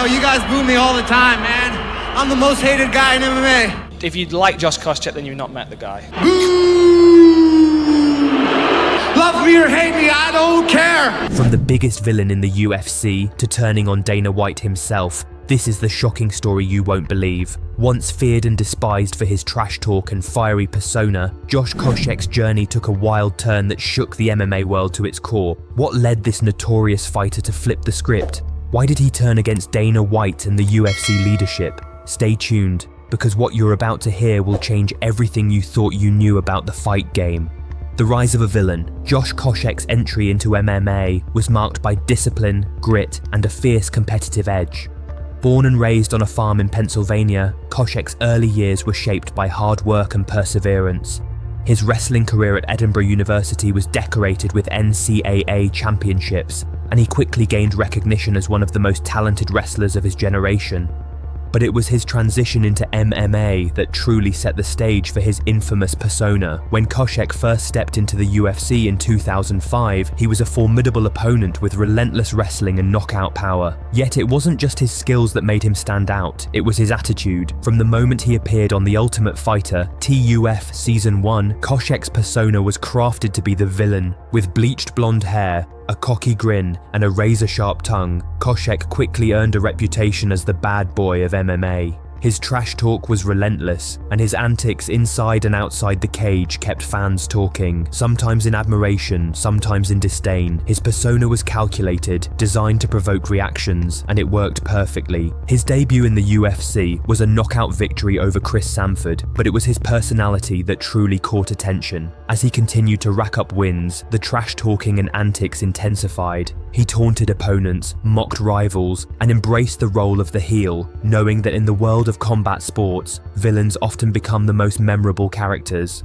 know, you guys boo me all the time, man. I'm the most hated guy in MMA. If you'd like Josh Koscheck, then you've not met the guy. Love me or hate me, I don't care. From the biggest villain in the UFC to turning on Dana White himself, this is the shocking story you won't believe. Once feared and despised for his trash talk and fiery persona, Josh Koscheck's journey took a wild turn that shook the MMA world to its core. What led this notorious fighter to flip the script? Why did he turn against Dana White and the UFC leadership? Stay tuned, because what you're about to hear will change everything you thought you knew about the fight game. The rise of a villain. Josh Koscheck's entry into MMA was marked by discipline, grit, and a fierce competitive edge. Born and raised on a farm in Pennsylvania, Koscheck's early years were shaped by hard work and perseverance. His wrestling career at Edinburgh University was decorated with NCAA championships, and he quickly gained recognition as one of the most talented wrestlers of his generation. But it was his transition into MMA that truly set the stage for his infamous persona. When Koscheck first stepped into the UFC in 2005, he was a formidable opponent with relentless wrestling and knockout power. Yet it wasn't just his skills that made him stand out, it was his attitude. From the moment he appeared on The Ultimate Fighter, TUF Season 1, Koscheck's persona was crafted to be the villain. With bleached blonde hair, a cocky grin, and a razor-sharp tongue, Koscheck quickly earned a reputation as the bad boy of MMA. His trash talk was relentless, and his antics inside and outside the cage kept fans talking, sometimes in admiration, sometimes in disdain. His persona was calculated, designed to provoke reactions, and it worked perfectly. His debut in the UFC was a knockout victory over Chris Sanford, but it was his personality that truly caught attention. As he continued to rack up wins, the trash talking and antics intensified. He taunted opponents, mocked rivals, and embraced the role of the heel, knowing that in the world of combat sports, villains often become the most memorable characters.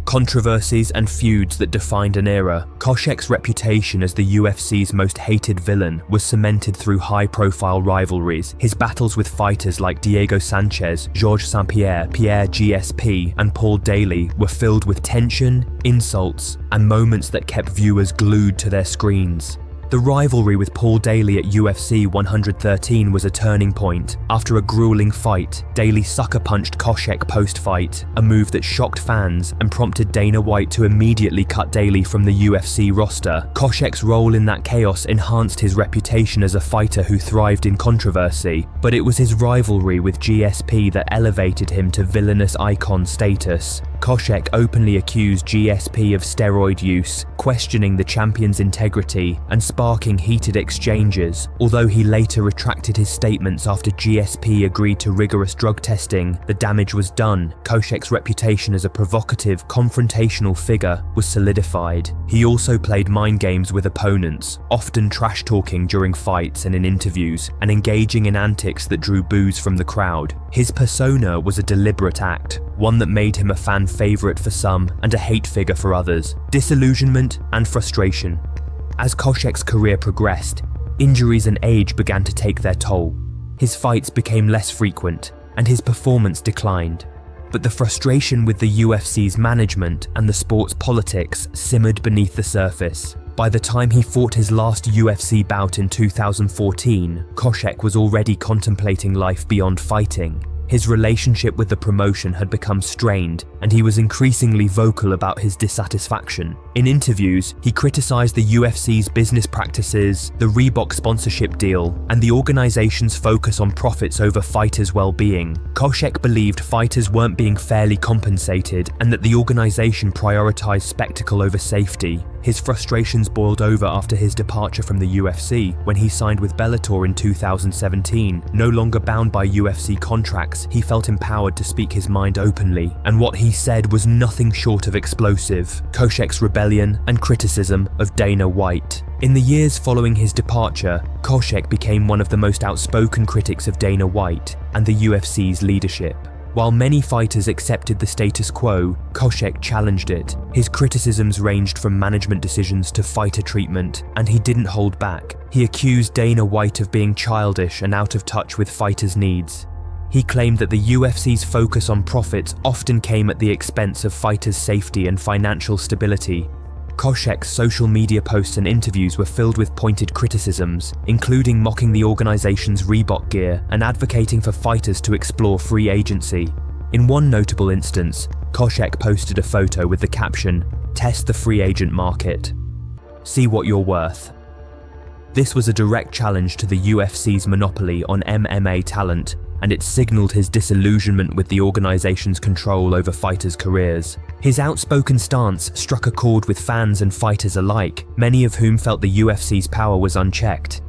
Controversies and feuds that defined an era. Koscheck's reputation as the UFC's most hated villain was cemented through high-profile rivalries. His battles with fighters like Diego Sanchez, Georges St-Pierre, Pierre GSP, and Paul Daly were filled with tension, insults, and moments that kept viewers glued to their screens. The rivalry with Paul Daly at UFC 113 was a turning point. After a grueling fight, Daly sucker-punched Koscheck post-fight, a move that shocked fans and prompted Dana White to immediately cut Daly from the UFC roster. Koscheck's role in that chaos enhanced his reputation as a fighter who thrived in controversy, but it was his rivalry with GSP that elevated him to villainous icon status. Koscheck openly accused GSP of steroid use, questioning the champion's integrity and sparking heated exchanges. Although he later retracted his statements after GSP agreed to rigorous drug testing, the damage was done. Koscheck's reputation as a provocative, confrontational figure was solidified. He also played mind games with opponents, often trash-talking during fights and in interviews, and engaging in antics that drew boos from the crowd. His persona was a deliberate act, one that made him a fan favorite for some and a hate figure for others. Disillusionment and frustration. As Koscheck's career progressed, injuries and age began to take their toll. His fights became less frequent, and his performance declined. But the frustration with the UFC's management and the sport's politics simmered beneath the surface. By the time he fought his last UFC bout in 2014, Koscheck was already contemplating life beyond fighting. His relationship with the promotion had become strained, and he was increasingly vocal about his dissatisfaction. In interviews, he criticized the UFC's business practices, the Reebok sponsorship deal, and the organization's focus on profits over fighters' well-being. Koscheck believed fighters weren't being fairly compensated and that the organization prioritized spectacle over safety. His frustrations boiled over after his departure from the UFC, when he signed with Bellator in 2017. No longer bound by UFC contracts, he felt empowered to speak his mind openly, and what he said was nothing short of explosive. Koscheck's rebellion and criticism of Dana White. In the years following his departure, Koscheck became one of the most outspoken critics of Dana White and the UFC's leadership. While many fighters accepted the status quo, Koscheck challenged it. His criticisms ranged from management decisions to fighter treatment, and he didn't hold back. He accused Dana White of being childish and out of touch with fighters' needs. He claimed that the UFC's focus on profits often came at the expense of fighters' safety and financial stability. Koscheck's social media posts and interviews were filled with pointed criticisms, including mocking the organization's Reebok gear and advocating for fighters to explore free agency. In one notable instance, Koscheck posted a photo with the caption, "Test the free agent market. See what you're worth." This was a direct challenge to the UFC's monopoly on MMA talent, and it signaled his disillusionment with the organization's control over fighters' careers. His outspoken stance struck a chord with fans and fighters alike, many of whom felt the UFC's power was unchecked.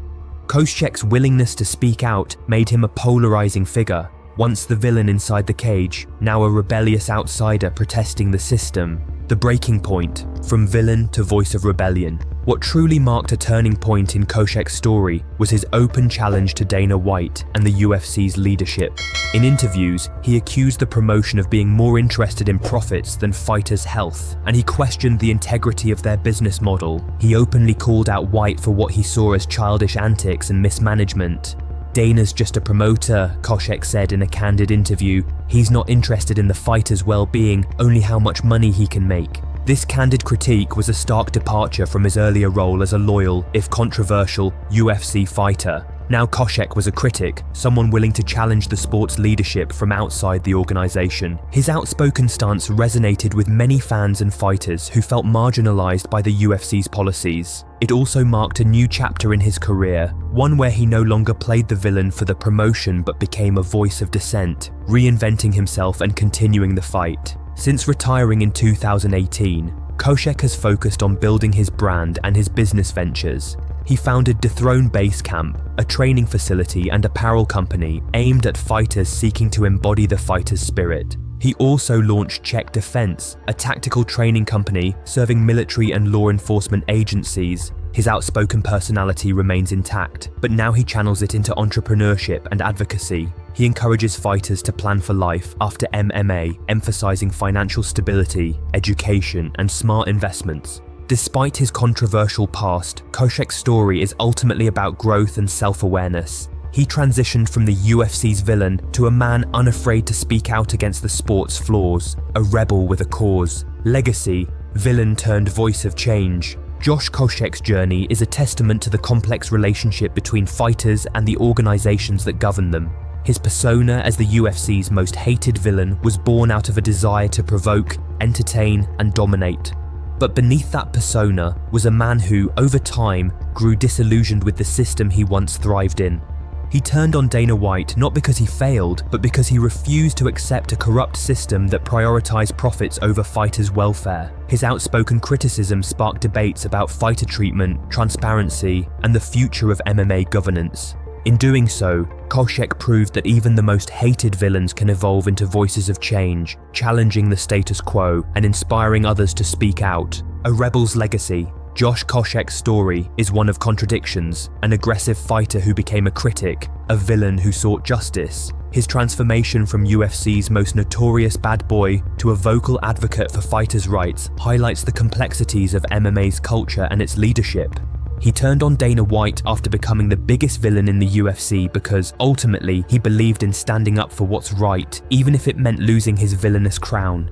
Koscheck's willingness to speak out made him a polarizing figure, once the villain inside the cage, now a rebellious outsider protesting the system. The breaking point, from villain to voice of rebellion. What truly marked a turning point in Koscheck's story was his open challenge to Dana White and the UFC's leadership. In interviews, he accused the promotion of being more interested in profits than fighters' health, and he questioned the integrity of their business model. He openly called out White for what he saw as childish antics and mismanagement. "Dana's just a promoter," Koscheck said in a candid interview. "He's not interested in the fighter's well-being, only how much money he can make." This candid critique was a stark departure from his earlier role as a loyal, if controversial, UFC fighter. Now Koscheck was a critic, someone willing to challenge the sport's leadership from outside the organization. His outspoken stance resonated with many fans and fighters who felt marginalized by the UFC's policies. It also marked a new chapter in his career, one where he no longer played the villain for the promotion but became a voice of dissent, reinventing himself and continuing the fight. Since retiring in 2018, Koscheck has focused on building his brand and his business ventures. He founded Dethrone Base Camp, a training facility and apparel company aimed at fighters seeking to embody the fighter's spirit. He also launched Check Defense, a tactical training company serving military and law enforcement agencies. His outspoken personality remains intact, but now he channels it into entrepreneurship and advocacy. He encourages fighters to plan for life after MMA, emphasizing financial stability, education, and smart investments. Despite his controversial past, Koscheck's story is ultimately about growth and self-awareness. He transitioned from the UFC's villain to a man unafraid to speak out against the sport's flaws, a rebel with a cause. Legacy, villain turned voice of change. Josh Koscheck's journey is a testament to the complex relationship between fighters and the organizations that govern them. His persona as the UFC's most hated villain was born out of a desire to provoke, entertain, and dominate. But beneath that persona was a man who, over time, grew disillusioned with the system he once thrived in. He turned on Dana White not because he failed, but because he refused to accept a corrupt system that prioritized profits over fighters' welfare. His outspoken criticism sparked debates about fighter treatment, transparency, and the future of MMA governance. In doing so, Koscheck proved that even the most hated villains can evolve into voices of change, challenging the status quo and inspiring others to speak out. A rebel's legacy. Josh Koscheck's story is one of contradictions, an aggressive fighter who became a critic, a villain who sought justice. His transformation from UFC's most notorious bad boy to a vocal advocate for fighters' rights highlights the complexities of MMA's culture and its leadership. He turned on Dana White after becoming the biggest villain in the UFC because, ultimately, he believed in standing up for what's right, even if it meant losing his villainous crown.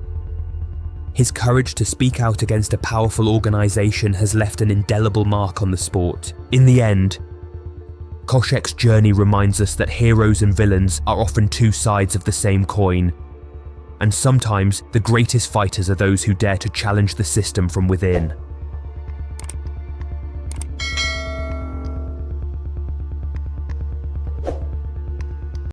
His courage to speak out against a powerful organization has left an indelible mark on the sport. In the end, Koscheck's journey reminds us that heroes and villains are often two sides of the same coin, and sometimes the greatest fighters are those who dare to challenge the system from within.